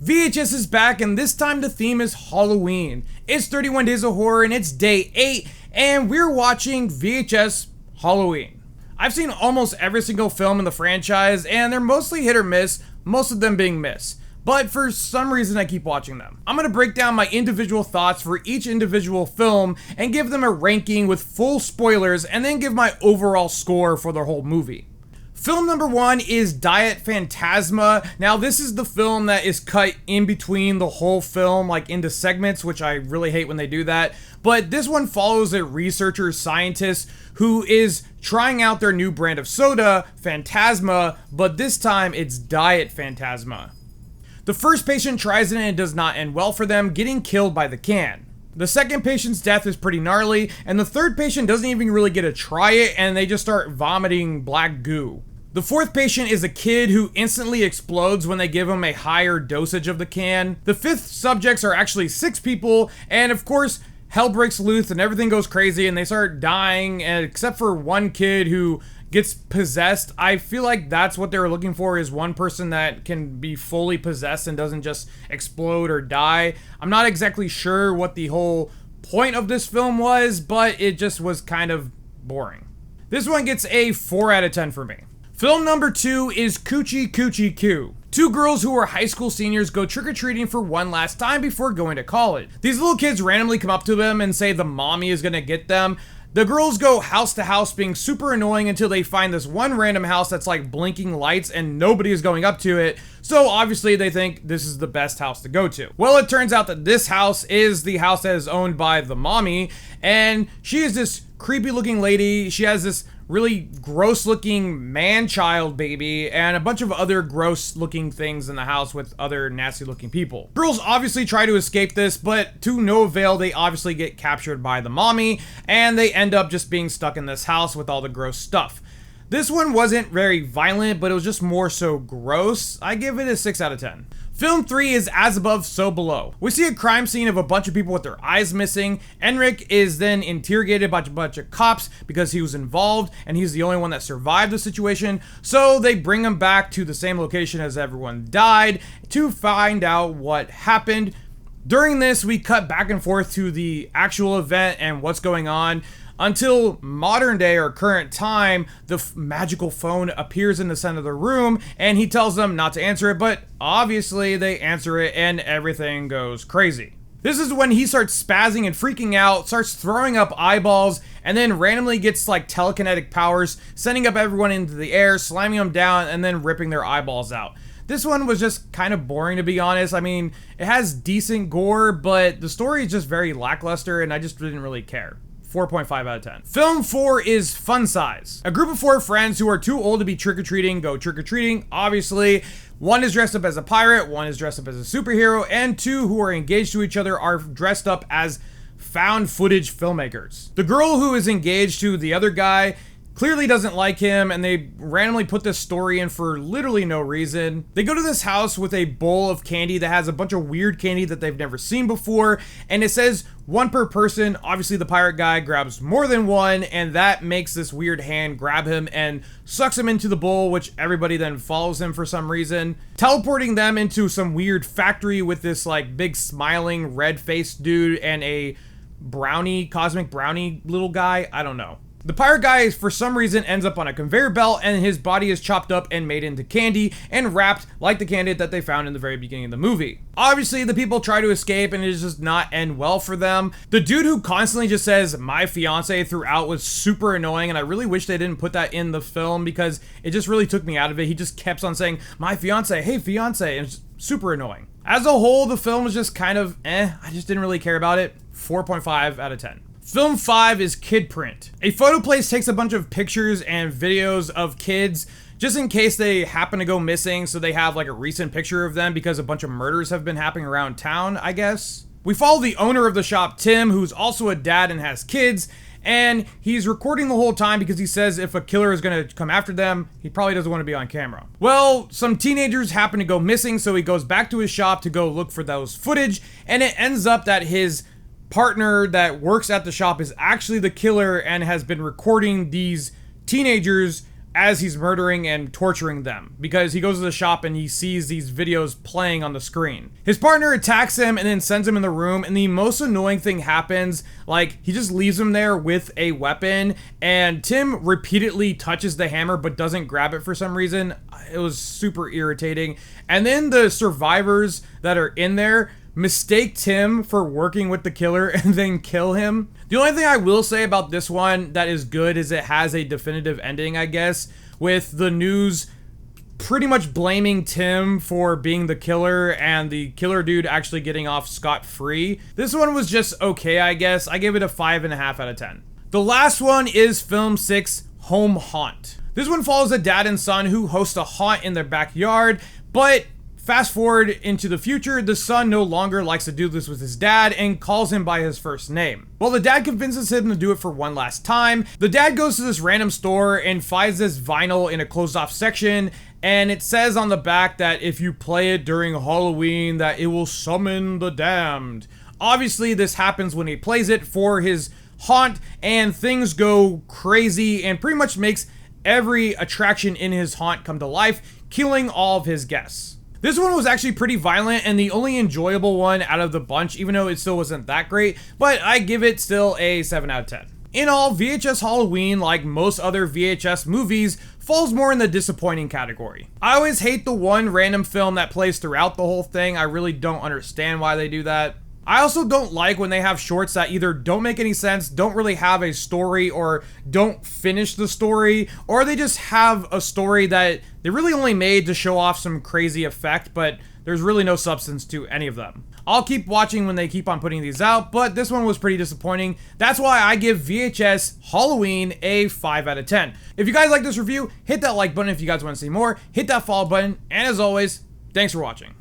VHS is back, and this time the theme is Halloween. It's 31 Days of Horror and it's day 8, and we're watching VHS Halloween. I've seen almost every single film in the franchise, and they're mostly hit or miss, most of them being miss. But for some reason I keep watching them. I'm gonna break down my individual thoughts for each individual film and give them a ranking with full spoilers, and then give my overall score for the whole movie. Film number 1 is Diet Phantasma. Now this is the film that is cut in between the whole film, like into segments, which I really hate when they do that. But this one follows a researcher scientist who is trying out their new brand of soda, Phantasma, but this time it's Diet Phantasma. The first patient tries it and it does not end well for them, getting killed by the can. The second patient's death is pretty gnarly, and the third patient doesn't even really get to try it, and they just start vomiting black goo. The fourth patient is a kid who instantly explodes when they give him a higher dosage of the can. The fifth subjects are actually 6 people, and of course, hell breaks loose and everything goes crazy and they start dying, and except for one kid who gets possessed. I feel like that's what they were looking for, is one person that can be fully possessed and doesn't just explode or die. I'm not exactly sure what the whole point of this film was, but it just was kind of boring. This one gets a 4 out of 10 for me. Film number 2 is Coochie Coochie Coo. 2 girls who are high school seniors go trick-or-treating for one last time before going to college. These little kids randomly come up to them and say the mommy is gonna get them. The girls go house to house being super annoying until they find this one random house that's like blinking lights and nobody is going up to it. So obviously they think this is the best house to go to. Well, it turns out that this house is the house that is owned by the mommy, and she is this creepy looking lady. She has this really gross looking man-child baby and a bunch of other gross looking things in the house with other nasty looking people. Girls obviously try to escape this, but to no avail. They obviously get captured by the mommy and they end up just being stuck in this house with all the gross stuff. This one wasn't very violent, but it was just more so gross. I give it a 6 out of 10. Film 3 is As Above, So Below. We see a crime scene of a bunch of people with their eyes missing. Enric is then interrogated by a bunch of cops because he was involved and he's the only one that survived the situation. So they bring him back to the same location as everyone died to find out what happened. During this, we cut back and forth to the actual event and what's going on, until modern day or current time, the magical phone appears in the center of the room and he tells them not to answer it, but obviously they answer it and everything goes crazy. This is when he starts spazzing and freaking out, starts throwing up eyeballs, and then randomly gets like telekinetic powers, sending up everyone into the air, slamming them down, and then ripping their eyeballs out. This one was just kind of boring, to be honest. I mean, it has decent gore, but the story is just very lackluster and I just didn't really care. 4.5 out of 10. Film 4 is Fun Size. A group of 4 friends who are too old to be trick-or-treating go trick-or-treating, obviously. One is dressed up as a pirate, one is dressed up as a superhero, and 2 who are engaged to each other are dressed up as found footage filmmakers. The girl who is engaged to the other guy clearly doesn't like him, and they randomly put this story in for literally no reason. They go to this house with a bowl of candy that has a bunch of weird candy that they've never seen before, and it says 1 per person. Obviously the pirate guy grabs more than 1, and that makes this weird hand grab him and sucks him into the bowl, which everybody then follows him for some reason, teleporting them into some weird factory with this like big smiling red-faced dude and a brownie, cosmic brownie little guy. I don't know. The pirate guy, for some reason, ends up on a conveyor belt and his body is chopped up and made into candy and wrapped like the candy that they found in the very beginning of the movie. Obviously, the people try to escape and it does just not end well for them. The dude who constantly just says, "my fiance" throughout was super annoying, and I really wish they didn't put that in the film because it just really took me out of it. He just kept on saying, "my fiance, hey fiance," and it's super annoying. As a whole, the film was just kind of I just didn't really care about it. 4.5 out of 10. Film 5 is Kid Print. A photo place takes a bunch of pictures and videos of kids just in case they happen to go missing, so they have like a recent picture of them because a bunch of murders have been happening around town, I guess. We follow the owner of the shop, Tim, who's also a dad and has kids, and he's recording the whole time because he says if a killer is gonna come after them, he probably doesn't want to be on camera. Well, some teenagers happen to go missing, so he goes back to his shop to go look for those footage, and it ends up that his partner that works at the shop is actually the killer and has been recording these teenagers as he's murdering and torturing them, because he goes to the shop and he sees these videos playing on the screen. His partner attacks him and then sends him in the room, and the most annoying thing happens. Like, he just leaves him there with a weapon, and Tim repeatedly touches the hammer but doesn't grab it for some reason. It was super irritating. And then the survivors that are in there mistake Tim for working with the killer and then kill him. The only thing I will say about this one that is good is it has a definitive ending, I guess, with the news pretty much blaming Tim for being the killer and the killer dude actually getting off scot-free. This one was just okay, I guess. I give it a 5.5 out of 10. The last one is Film 6, Home Haunt. This one follows a dad and son who host a haunt in their backyard, but fast forward into the future, the son no longer likes to do this with his dad and calls him by his first name. Well, the dad convinces him to do it for one last time. The dad goes to this random store and finds this vinyl in a closed off section, and it says on the back that if you play it during Halloween that it will summon the damned. Obviously, this happens when he plays it for his haunt, and things go crazy and pretty much makes every attraction in his haunt come to life, killing all of his guests. This one was actually pretty violent and the only enjoyable one out of the bunch, even though it still wasn't that great, but I give it still a 7 out of 10. In all, VHS Halloween, like most other VHS movies, falls more in the disappointing category. I always hate the one random film that plays throughout the whole thing. I really don't understand why they do that. I also don't like when they have shorts that either don't make any sense, don't really have a story, or don't finish the story, or they just have a story that they really only made to show off some crazy effect, but there's really no substance to any of them. I'll keep watching when they keep on putting these out, but this one was pretty disappointing. That's why I give VHS Halloween a 5 out of 10. If you guys like this review, hit that like button if you guys want to see more, hit that follow button, and as always, thanks for watching.